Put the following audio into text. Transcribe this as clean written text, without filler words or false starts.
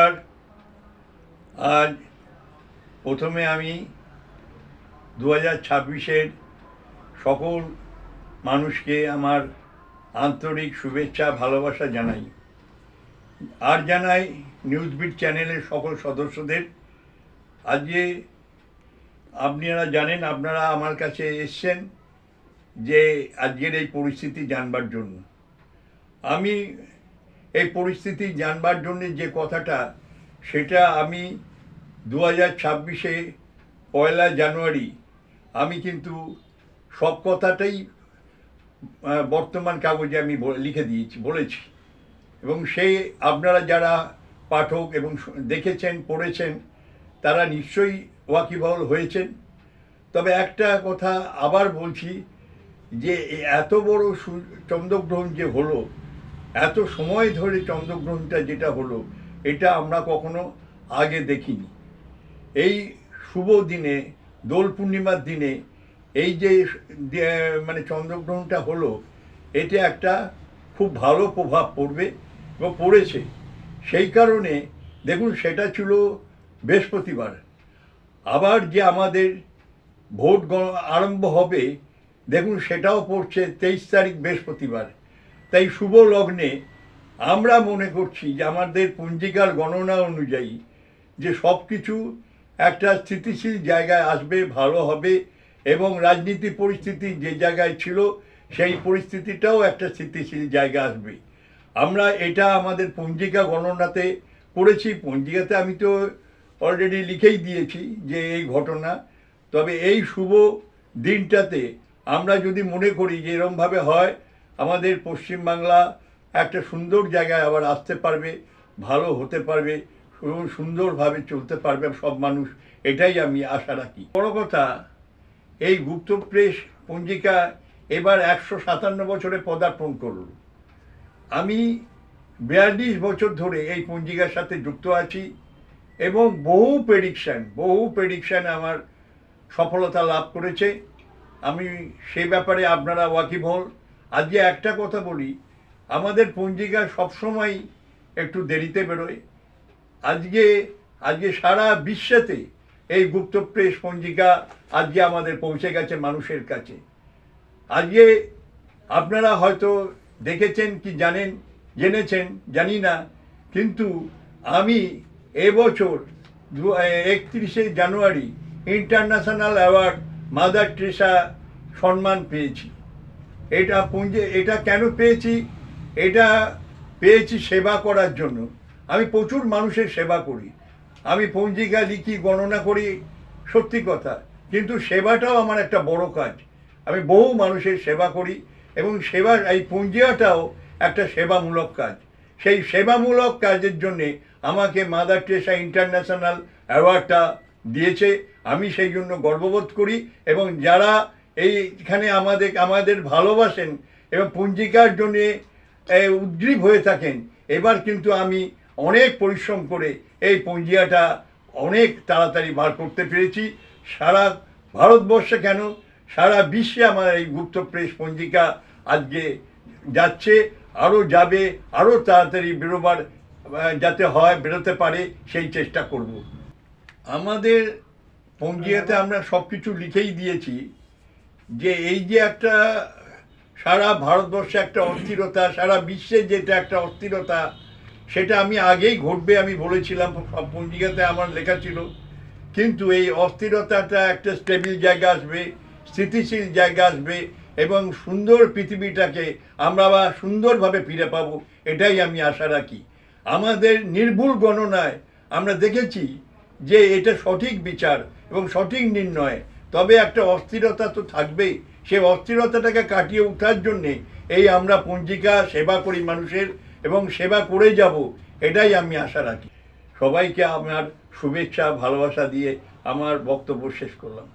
আর আজ প্রথমে আমি 2026-এর সকল মানুষকে আমার আন্তরিক শুভেচ্ছা ভালোবাসা জানাই। আর জানাই নিউজবিট চ্যানেলের সকল সদস্যদের। আজকে আপনারা জানেন, আপনারা আমার কাছে এসছেন যে আজকের এই পরিস্থিতি জানবার জন্য। আমি এই পরিস্থিতি জানবার জন্য যে কথাটা, সেটা আমি 2026-এ 1 জানুয়ারি আমি কিন্তু সব কথাটাই বর্তমান কাগজে আমি লিখে বলেছি, এবং সেই আপনারা যারা পাঠক এবং দেখেছেন পড়েছেন তারা নিশ্চয়ই ওয়াকিবহাল হয়েছেন। তবে একটা কথা আবার বলছি যে এত বড় চন্দ্রগ্রহণ যে হলো, এত সময় ধরে চন্দ্রগ্রহণটা যেটা হলো, এটা আমরা কখনো আগে দেখিনি। এই শুভ দিনে, দোল পূর্ণিমার দিনে এই যে মানে চন্দ্রগ্রহণটা হলো, এটা একটা খুব ভালো প্রভাব পড়বে এবং পড়েছে। সেই কারণে দেখুন, সেটা ছিল বৃহস্পতিবার। আবার যে আমাদের ভোট আরম্ভ হবে, দেখুন সেটাও পড়ছে 23 তারিখ বৃহস্পতিবার। তাই শুভ লগ্নে আমরা মনে করছি যে আমাদের পঞ্জিকার গণনা অনুযায়ী যে সব কিছু একটা স্থিতিশীল জায়গায় আসবে, ভালো হবে, এবং রাজনীতি পরিস্থিতি যে জায়গায় ছিল সেই পরিস্থিতিটাও একটা স্থিতিশীল জায়গা আসবে। আমরা এটা আমাদের পঞ্জিকা গণনাতে করেছি। পঞ্জিকাতে আমি তো অলরেডি লিখেই দিয়েছি যে এই ঘটনা। তবে এই শুভ দিনটাতে আমরা যদি মনে করি যে এরমভাবে হয়, আমাদের পশ্চিমবাংলা একটা সুন্দর জায়গায় আবার আসতে পারবে, ভালো হতে পারবে, সুন্দরভাবে চলতে পারবে সব মানুষ, এটাই আমি আশা রাখি। বড় কথা, এই গুপ্তপ্রেস পঞ্জিকা এবার 157 বছরে পদার্পণ করল। আমি 42 বছর ধরে এই পঞ্জিকার সাথে যুক্ত আছি, এবং বহু প্রেডিকশান আমার সফলতা লাভ করেছে। আমি সে ব্যাপারে আপনারা ওয়াকিবহাল। আজকে একটা কথা বলি, আমাদের পঞ্জিকা সবসময় একটু দেরিতে বেরোয়। আজকে সারা বিশ্বেতে এই গুপ্তপ্রেস পঞ্জিকা আজকে আমাদের পৌঁছে গেছে মানুষের কাছে। আজকে আপনারা হয়তো দেখেছেন কি জেনেছেন জানি না, কিন্তু আমি এবছর 31শে জানুয়ারি ইন্টারন্যাশনাল অ্যাওয়ার্ড মাদার টেরেসা সম্মান পেয়েছি। এটা কেন পেয়েছি? এটা পেয়েছি সেবা করার জন্য। আমি প্রচুর মানুষের সেবা করি, আমি পঞ্জিকা লিখি, গণনা করি, সত্যি কথা, কিন্তু সেবাটাও আমার একটা বড় কাজ। আমি বহু মানুষের সেবা করি, এবং এই পঞ্জিকাটাও একটা সেবামূলক কাজ। সেই সেবামূলক কাজের জন্যে আমাকে মাদার টেরেসা ইন্টারন্যাশনাল অ্যাওয়ার্ডটা দিয়েছে। আমি সেই জন্য গর্ববোধ করি, এবং যারা এইখানে আমাদের ভালোবাসেন এবং পঞ্জিকার জন্যে উদ্গ্রীব হয়ে থাকেন, এবার কিন্তু আমি অনেক পরিশ্রম করে এই পঞ্জিকাটা অনেক তাড়াতাড়ি বার করতে পেরেছি। সারা ভারতবর্ষে কেন, সারা বিশ্বে আমার এই গুপ্তপ্রেস পঞ্জিকা আজকে যাচ্ছে, আরও যাবে, আরও তাড়াতাড়ি যাতে বেরোতে পারে সেই চেষ্টা করব। আমাদের পঞ্জিকাতে আমরা সব কিছু লিখেই দিয়েছি যে এই যে একটা সারা ভারতবর্ষে একটা অস্থিরতা, সারা বিশ্বে যেটা একটা অস্থিরতা, সেটা আমি আগেই ঘটবে আমি বলেছিলাম, সব পঞ্জিকাতে আমার লেখা ছিল। কিন্তু এই অস্থিরতাটা একটা স্টেবিল জায়গা আসবে, স্থিতিশীল জায়গা আসবে, এবং সুন্দর পৃথিবীটাকে আমরা সুন্দরভাবে ফিরে পাবো, এটাই আমি আশা রাখি। আমাদের নির্ভুল গণনায় আমরা দেখেছি যে এটা সঠিক বিচার এবং সঠিক নির্ণয়। তবে একটা অস্থিরতা তো থাকবেই, সেই অস্থিরতাটাকে কাটিয়ে ওঠার জন্যে এই আমরা পঞ্জিকা সেবা করি মানুষের, এবং সেবা করে যাব, এটাই আমি আশা রাখি। সবাইকে আমার শুভেচ্ছা ভালোবাসা দিয়ে আমার বক্তব্য শেষ করলাম।